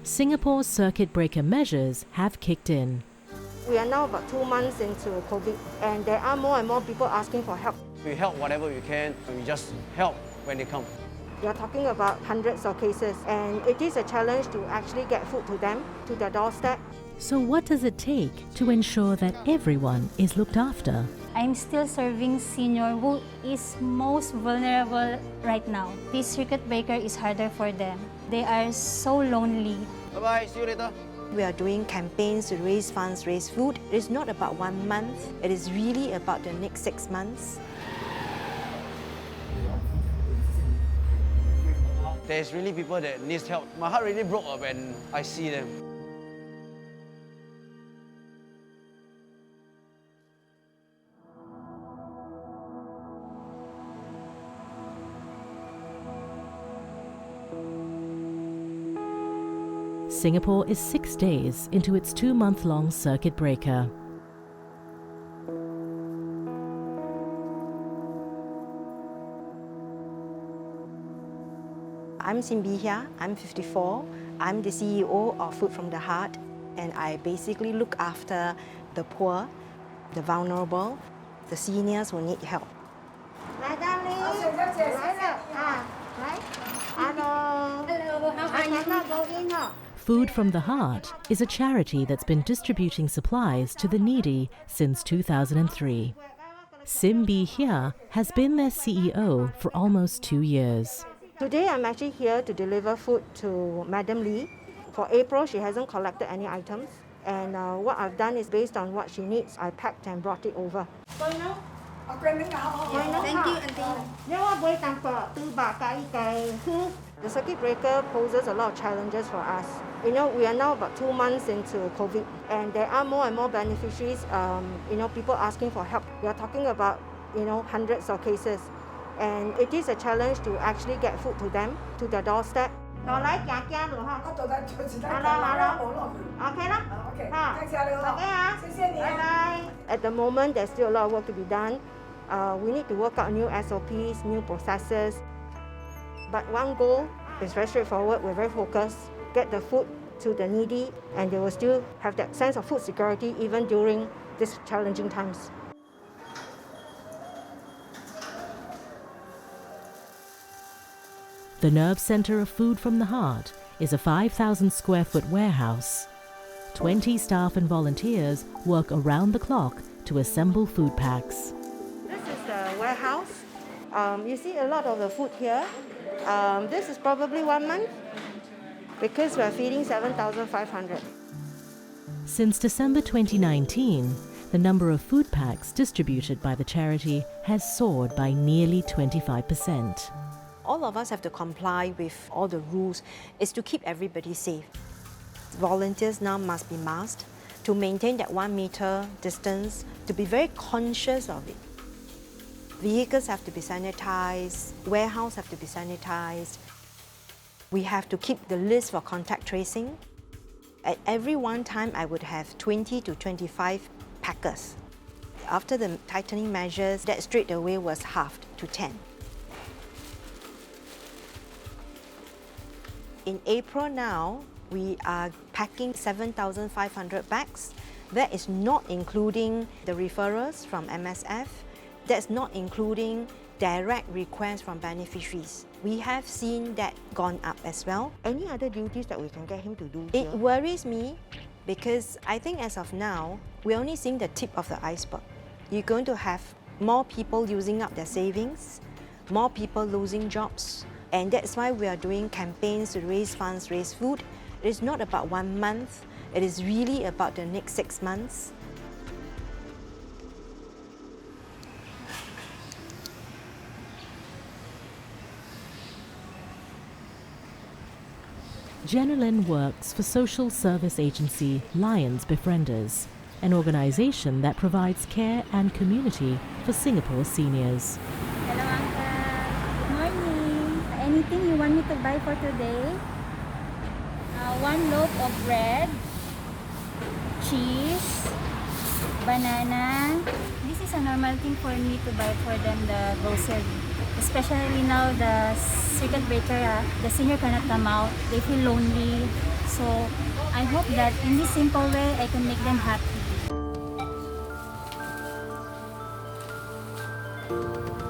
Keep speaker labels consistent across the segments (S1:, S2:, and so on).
S1: Singapore's circuit breaker measures have kicked in.
S2: We are now about 2 months into COVID, and there are more and more people asking for help.
S3: We help whatever we can, and we just help when they come.
S2: We are talking about hundreds of cases, and it is a challenge to actually get food to them, to their doorstep.
S1: So what does it take to ensure that everyone is looked after?
S4: I'm still serving senior who is most vulnerable right now. This circuit breaker is harder for them. They are so lonely.
S3: Bye-bye, see you later.
S5: We are doing campaigns to raise funds, raise food. It is not about 1 month. It is really about the next 6 months.
S3: There's really people that need help. My heart really broke up when I see them.
S1: Singapore is 6 days into its 2-month-long circuit breaker.
S5: I'm Sinbihia, I'm 54. I'm the CEO of Food from the Heart, and I basically look after the poor, the vulnerable, the seniors who need help.
S1: Food from the Heart is a charity that's been distributing supplies to the needy since 2003. Sinbihia has been their CEO for almost 2 years.
S2: Today I'm actually here to deliver food to Madam Lee. For April, she hasn't collected any items, and what I've done is based on what she needs, I packed and brought it over. Thank you, Auntie. The circuit breaker poses a lot of challenges for us. We are now about 2 months into COVID, and there are more and more beneficiaries, people asking for help. We are talking about, hundreds of cases. And it is a challenge to actually get food to them, to their doorstep. At the moment, there's still a lot of work to be done. We need to work out new SOPs, new processes. But one goal is very straightforward, we're very focused. Get the food to the needy, and they will still have that sense of food security even during these challenging times.
S1: The nerve center of Food from the Heart is a 5,000 square foot warehouse. 20 staff and volunteers work around the clock to assemble food packs.
S2: This is the warehouse. You see a lot of the food here. This is probably 1 month because we're feeding 7,500.
S1: Since December 2019, the number of food packs distributed by the charity has soared by nearly 25%.
S5: All of us have to comply with all the rules. It's to keep everybody safe. Volunteers now must be masked to maintain that 1 meter distance, to be very conscious of it. Vehicles have to be sanitized, warehouse have to be sanitized. We have to keep the list for contact tracing. At every one time, I would have 20 to 25 packers. After the tightening measures, that straight away was halved to 10. In April now, we are packing 7,500 bags. That is not including the referrals from MSF. That's not including direct requests from beneficiaries. We have seen that gone up as well.
S2: Any other duties that we can get him to do?
S5: It worries me because I think as of now, we're only seeing the tip of the iceberg. You're going to have more people using up their savings, more people losing jobs. And that's why we are doing campaigns to raise funds, raise food. It is not about 1 month. It is really about the next 6 months.
S1: Jenilyn works for social service agency Lions Befrienders, an organisation that provides care and community for Singapore seniors.
S4: Hello, Uncle. Good morning. Anything you want me to buy for today? 1 loaf of bread, cheese, banana. This is a normal thing for me to buy for them the grocery. Especially now the circuit breaker, the senior cannot come out. They feel lonely. So I hope that in this simple way, I can make them happy.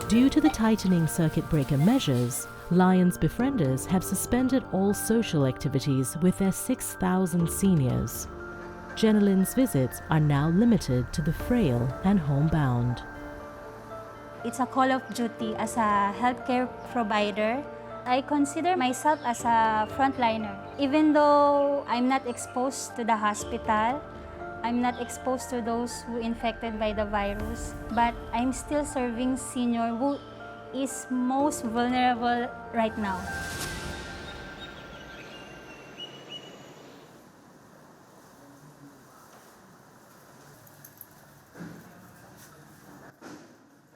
S1: Due to the tightening circuit breaker measures, Lions Befrienders have suspended all social activities with their 6,000 seniors. Jenilyn's visits are now limited to the frail and homebound.
S4: It's a call of duty as a healthcare provider. I consider myself as a frontliner. Even though I'm not exposed to the hospital, I'm not exposed to those who infected by the virus, but I'm still serving senior who is most vulnerable right now.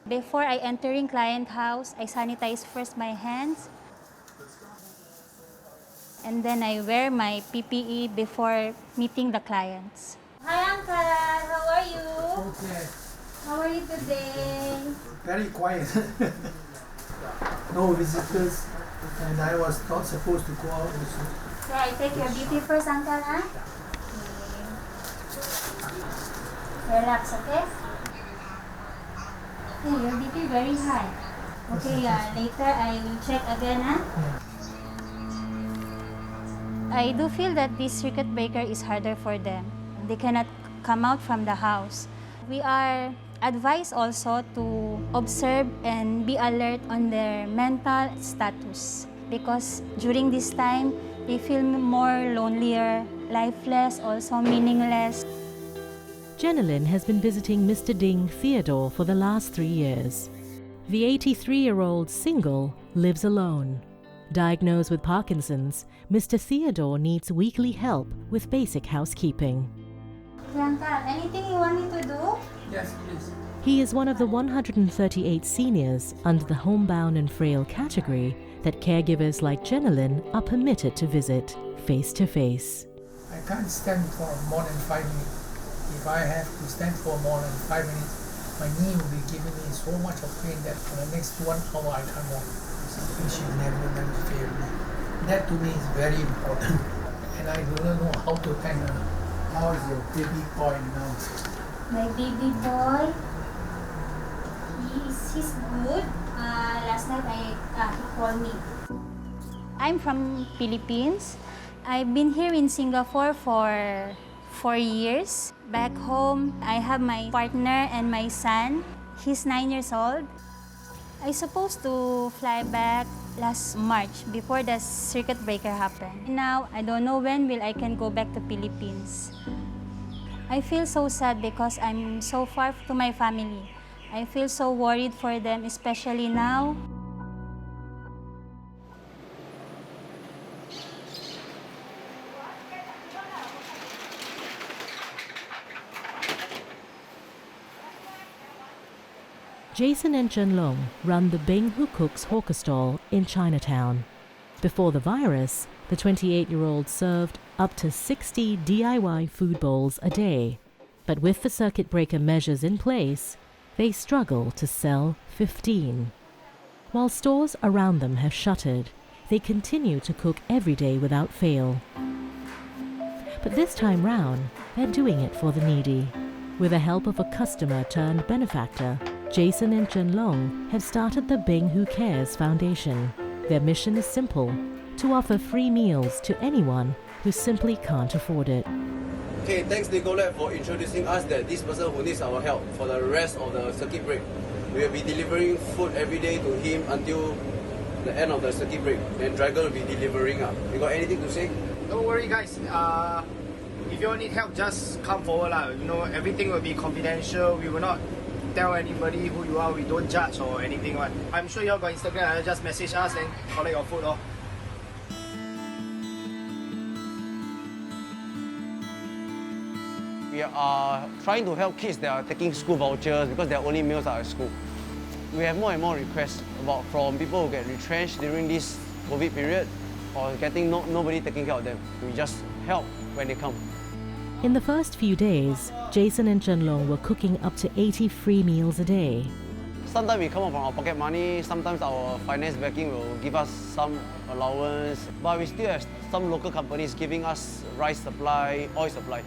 S4: Before I entering client house, I sanitize first my hands, and then I wear my PPE before meeting the clients. Hi, Uncle. How are you?
S6: Okay.
S4: How are you today?
S6: Very quiet. No visitors, and I was not supposed to go out also.
S4: So I take your BP first, Uncle, huh? Okay. Relax, okay? Hey, your BP very high. Okay, later I will check again, huh? I do feel that this circuit breaker is harder for them. They cannot come out from the house. We are advised also to observe and be alert on their mental status because during this time, they feel more lonelier, lifeless, also meaningless.
S1: Jenilyn has been visiting Mr. Ding Theodore for the last 3 years. The 83-year-old single lives alone. Diagnosed with Parkinson's, Mr. Theodore needs weekly help with basic housekeeping.
S4: Uncle, anything you want me to do?
S6: Yes, please.
S1: He is one of the 138 seniors under the homebound and frail category that caregivers like Jenilyn are permitted to visit face to face.
S6: I can't stand for more than 5 minutes. If I have to stand for more than 5 minutes, my knee will be giving me so much of pain that for the next 1 hour I can't walk. Something she never failed me. That to me is very important. And I do not know how to thank her. How is your baby boy now?
S4: My baby boy, he's good. Last night he called me. I'm from Philippines. I've been here in Singapore for 4 years. Back home, I have my partner and my son. He's 9 years old. I supposed to fly back last March before the circuit breaker happened. Now, I don't know when I can go back to Philippines. I feel so sad because I'm so far to my family. I feel so worried for them, especially now.
S1: Jason and Zhenlong run the Bengs Who Cook's hawker stall in Chinatown. Before the virus, the 28-year-old served up to 60 DIY food bowls a day. But with the circuit breaker measures in place, they struggle to sell 15. While stores around them have shuttered, they continue to cook every day without fail. But this time round, they're doing it for the needy. With the help of a customer turned benefactor, Jason and Zhenlong have started the Bengs Who Cares Foundation. Their mission is simple: to offer free meals to anyone who simply can't afford it.
S3: Okay, thanks Nicolette for introducing us that this person who needs our help for the rest of the circuit break. We will be delivering food every day to him until the end of the circuit break. Then Dragon will be delivering. You got anything to say?
S7: Don't worry guys, if you all need help, just come forward. You know, everything will be confidential. We will not tell anybody who you are. We don't judge or anything. I'm sure you all got Instagram. Just message us and collect your food.
S3: We are trying to help kids that are taking school vouchers because their only meals are at school. We have more and more requests from people who get retrenched during this COVID period or getting nobody taking care of them. We just help when they come.
S1: In the first few days, Jason and Zhenlong were cooking up to 80 free meals a day.
S3: Sometimes we come up from our pocket money, sometimes our finance backing will give us some allowance, but we still have some local companies giving us rice supply, oil supply.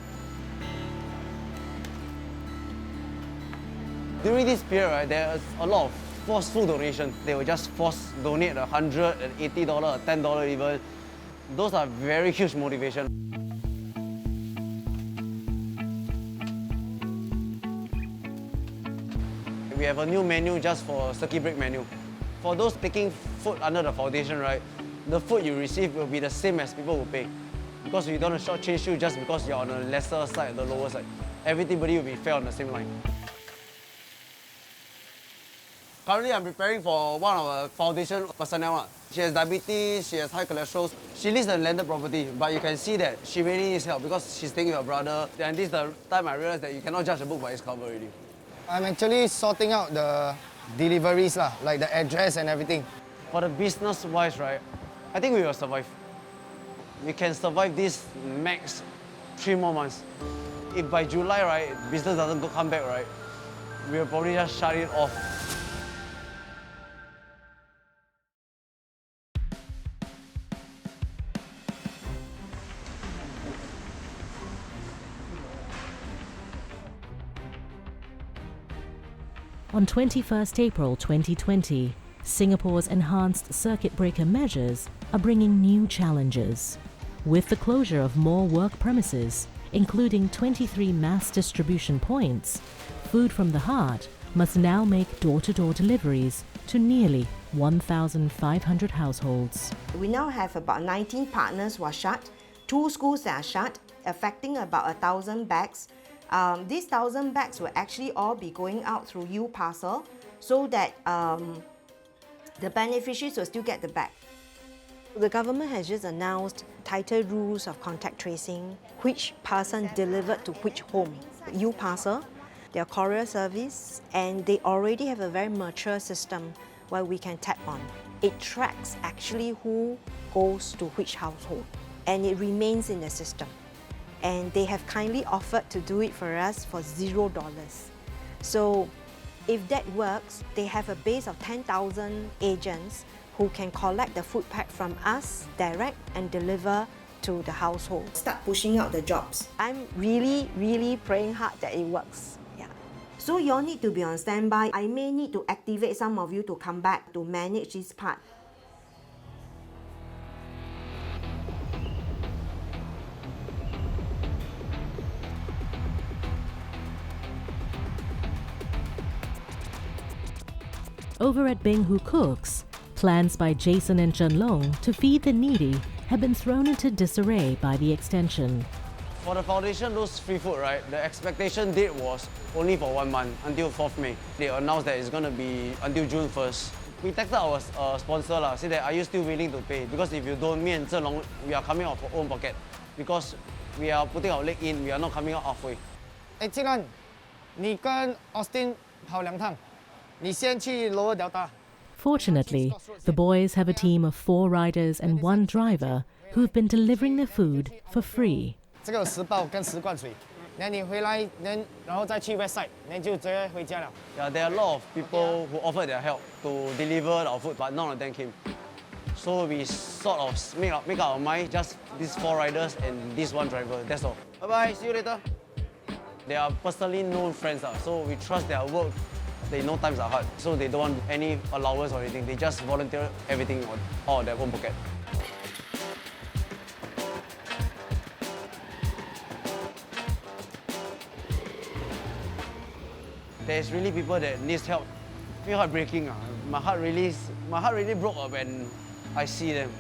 S3: During this period, right, there's a lot of forced food donation. They will just force donate $100, $80, $10 even. Those are very huge motivation. We have a new menu just for circuit break menu. For those taking food under the foundation, right, the food you receive will be the same as people will pay. Because we don't want to shortchange you just because you're on the lesser side, the lower side. Everybody will be fair on the same line. Currently, I'm preparing for one of our foundation personnel. She has diabetes, she has high cholesterol. She lives in a landed property, but you can see that she really needs help because she's staying with her brother. And this is the time I realized that you cannot judge a book by its cover already.
S7: I'm actually sorting out the deliveries, like the address and everything.
S3: For the business-wise, right, I think we will survive. We can survive this max 3 more months. If by July, right, business doesn't come back, right, we'll probably just shut it off.
S1: On 21st April 2020, Singapore's enhanced circuit breaker measures are bringing new challenges. With the closure of more work premises, including 23 mass distribution points, Food from the Heart must now make door-to-door deliveries to nearly 1,500 households.
S2: We now have about 19 partners who are shut, 2 schools that are shut, affecting about 1,000 bags. These 1,000 bags will actually all be going out through U-Parcel so that the beneficiaries will still get the bag.
S5: The government has just announced tighter rules of contact tracing, which person delivered to which home. U-Parcel, their courier service, and they already have a very mature system where we can tap on. It tracks actually who goes to which household, and it remains in the system. And they have kindly offered to do it for us for $0. So if that works, they have a base of 10,000 agents who can collect the food pack from us direct and deliver to the household.
S2: Start pushing out the jobs.
S5: I'm really, really praying hard that it works. Yeah.
S2: So you all need to be on standby. I may need to activate some of you to come back to manage this part.
S1: Over at Bengs Who Cooks, plans by Jason and Zhenlong to feed the needy have been thrown into disarray by the extension.
S3: For the foundation, those free food, right, the expectation date was only for 1 month, until 4th May. They announced that it's going to be until June 1st. We texted our sponsor, say that, are you still willing to pay? Because if you don't, me and Zhenlong, we are coming out of our own pocket. Because we are putting our leg in, we are not coming out halfway.
S7: Hey, 静安，你跟 Austin 跑2趟，你先去 Lower Delta。
S1: Fortunately, the boys have a team of 4 riders and 1 driver who've been delivering their food for free.
S7: 这个有10包跟10罐水，那你回来，然后再去 website， 那就直接回家了。
S3: Yeah, there are a lot of people who offered their help to deliver our food, but none of them came. So we sort of make up our mind, just these 4 riders and this 1 driver, that's all. Bye-bye, see you later. They are personally known friends, so we trust their work. They know times are hard, so they don't want any allowance or anything. They just volunteer everything out of their own pocket. There's really people that needs help. It's heartbreaking. My heart really broke when I see them.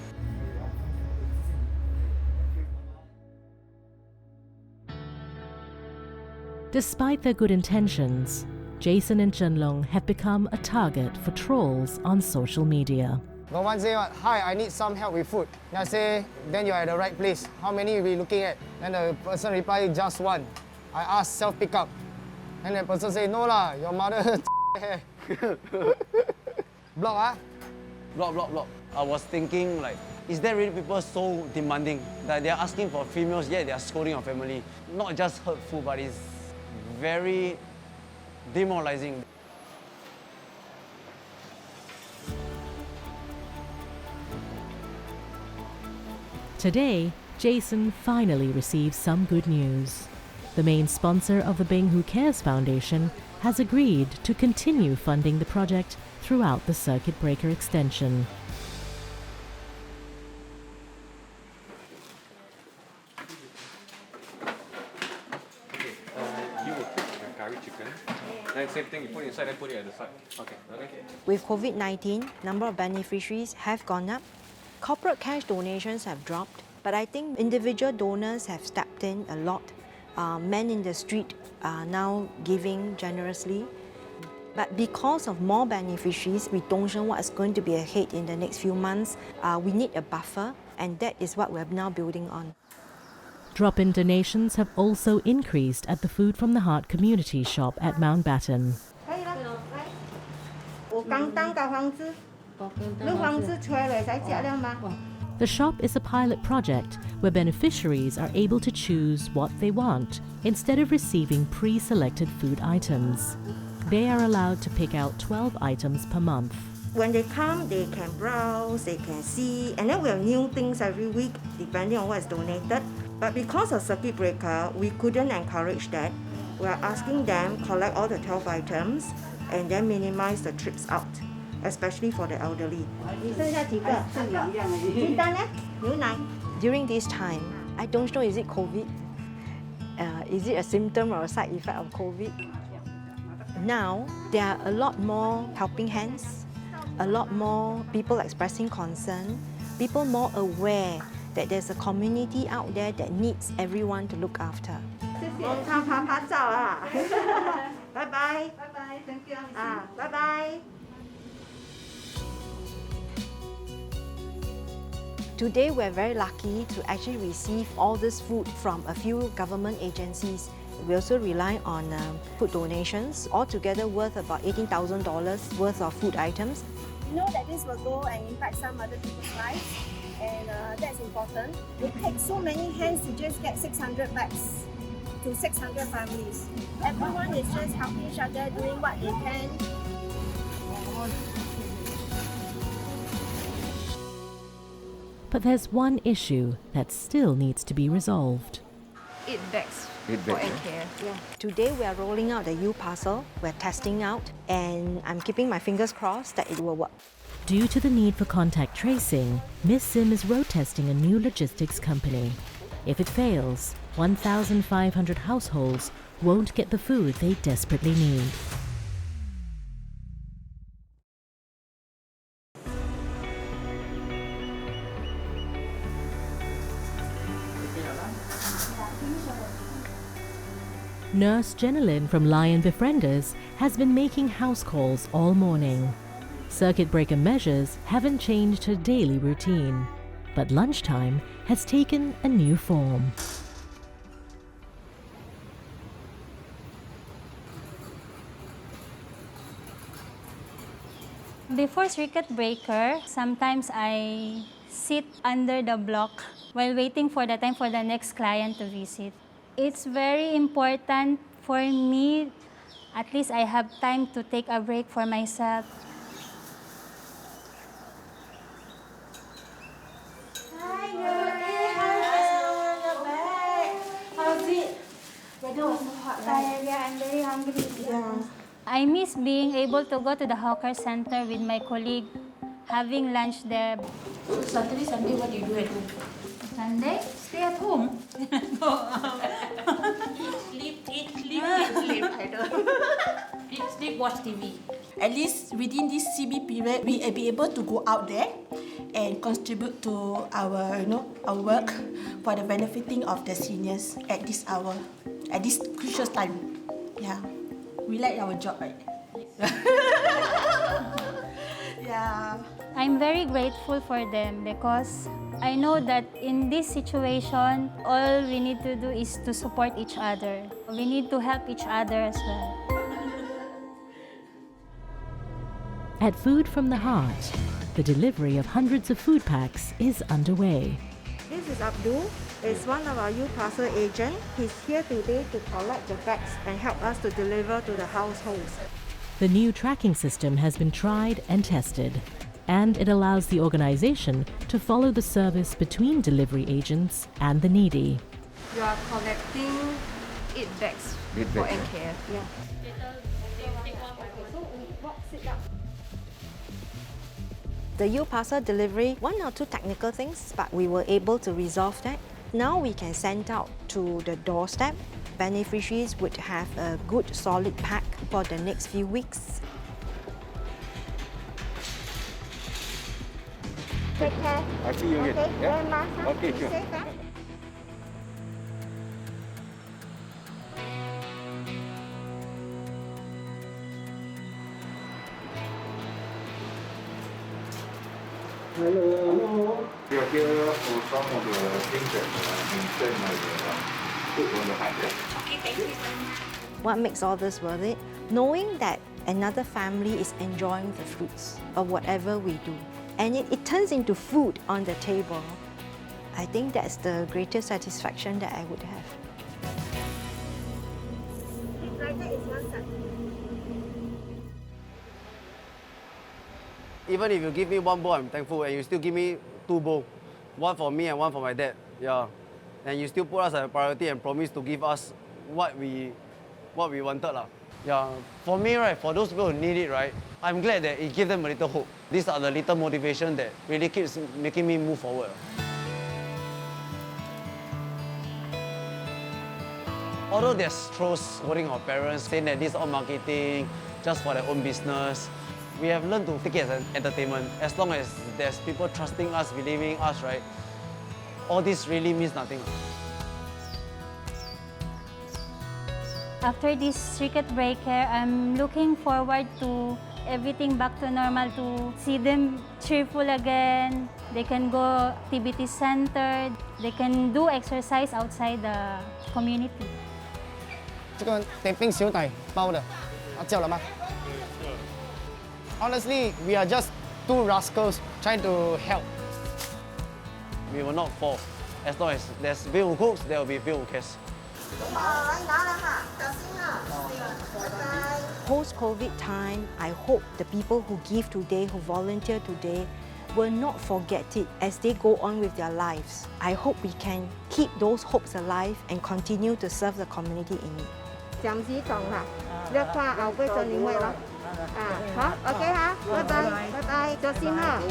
S1: Despite their good intentions, Jason and Zhenlong have become a target for trolls on social media.
S7: Got one say, hi, I need some help with food. Then I say, then you're at the right place. How many are we looking at? Then the person replied, just 1. I asked self-pickup. And the person say, no lah, your mother Block,
S3: Block. I was thinking like, Is there really people so demanding that they're asking for free meals, yet they're scolding your family? Not just hurtful, but it's very demoralizing.
S1: Today, Jason finally receives some good news. The main sponsor of the Bengs Who Cares Foundation has agreed to continue funding the project throughout the circuit breaker extension.
S8: You will cook the curry chicken. Then same thing, you put it inside and put it at the side. Okay.
S5: With COVID-19, number of beneficiaries have gone up. Corporate cash donations have dropped, but I think individual donors have stepped in a lot. Men in the street are now giving generously. But because of more beneficiaries, we don't know what's going to be ahead in the next few months. We need a buffer, and that is what we're now building on.
S1: Drop-in donations have also increased at the Food from the Heart community shop at Mountbatten. The shop is a pilot project where beneficiaries are able to choose what they want instead of receiving pre-selected food items. They are allowed to pick out 12 items per month.
S2: When they come, they can browse, they can see, and then we have new things every week depending on what is donated. But because of circuit breaker, we couldn't encourage that. We are asking them collect all the 12 items and then minimize the trips out, especially for the elderly.
S5: During this time, I don't know, is it COVID? Is it a symptom or a side effect of COVID? Now, there are a lot more helping hands, a lot more people expressing concern, people more aware that there's a community out there that needs everyone to look after.
S2: Bye-bye. Bye-bye. Thank you. Bye-bye.
S5: Today, we're very lucky to actually receive all this food from a few government agencies. We also rely on food donations, altogether worth about $18,000 worth of food items.
S9: We know that this will go and impact some other people's lives, and that's important. It takes so many hands to just get 600 bags to 600 families. Everyone is just helping each other, doing what they can.
S1: But there's one issue that still needs to be resolved.
S10: 8 bags for care.
S5: Yeah. Today we are rolling out the U-parcel. We're testing out, and I'm keeping my fingers crossed that it will work.
S1: Due to the need for contact tracing, Ms. Sim is road testing a new logistics company. If it fails, 1,500 households won't get the food they desperately need. Nurse Jenilyn from Befrienders has been making house calls all morning. Circuit breaker measures haven't changed her daily routine, but lunchtime has taken a new form.
S4: Before circuit breaker, sometimes I sit under the block while waiting for the time for the next client to visit. It's very important for me, at least I have time to take a break for myself.
S9: Hi, how's it? Weather was so hot, right?
S4: Yeah, I'm very hungry.
S9: Yeah.
S4: I miss being able to go to the hawker center with my colleague, having lunch there.
S10: So Saturday, Sunday, what do you do at home?
S4: Sunday, stay at home.
S10: Sleep, eat, sleep, I don't. Eat, sleep, watch TV.
S11: At least within this CB period, we will be able to go out there and contribute to our, our work for the benefiting of the seniors at this hour, at this crucial time. Yeah, we like our job, right? Yeah.
S4: I'm very grateful for them because I know that in this situation, all we need to do is to support each other. We need to help each other as well.
S1: At Food from the Heart, the delivery of hundreds of food packs is underway.
S2: This is Abdul. It's one of our U-Parcel agents. He's here today to collect the bags and help us to deliver to the households.
S1: The new tracking system has been tried and tested, and it allows the organization to follow the service between delivery agents and the needy.
S10: You are collecting 8 bags for NKF.
S2: Yeah.
S5: The U-Parcel delivery, 1 or 2 technical things, but we were able to resolve that. Now we can send out to the doorstep. Beneficiaries would have a good solid pack for the next few weeks.
S2: Take care.
S8: I see you again.
S2: Okay,
S8: Yeah?
S2: wear mask, huh?
S8: Okay,
S2: Be
S8: sure.
S2: safe, huh?
S8: Hello. We are here for some of the things that concern the food on the heart.
S11: Okay, thank you.
S5: What makes all this worth it? Knowing that another family is enjoying the fruits of whatever we do. And it turns into food on the table. I think that's the greatest satisfaction that I would have.
S9: Like that is one side.
S3: Even if you give me 1 bowl, I'm thankful, and you still give me 2 bowls. 1 for me and 1 for my dad. Yeah. And you still put us as a priority and promise to give us what we wanted. Yeah. For me, right, for those people who need it, right, I'm glad that it gives them a little hope. These are the little motivation that really keeps making me move forward. Although there's trolls scolding our parents, saying that this is all marketing, just for their own business, we have learned to take it as an entertainment. As long as there's people trusting us, believing us, right, all this really means nothing.
S4: After this circuit breaker, I'm looking forward to everything back to normal, to see them cheerful again. They can go activity center. They can do exercise outside the community.
S7: 这个得冰小弟包的，叫了吗？ Honestly, we are just 2 rascals trying to help.
S3: We will not fall. As long as there's Bengs Who Cooks, there will be Bengs Who Cares.
S5: Post-COVID time, I hope the people who give today, who volunteer today, will not forget it as they go on with their lives. I hope we can keep those hopes alive and continue to serve the community in need.
S2: 暫時講啦，呢塊牛杯就你會咯。好 ，OK 嚇，拜拜，拜拜，再見啦。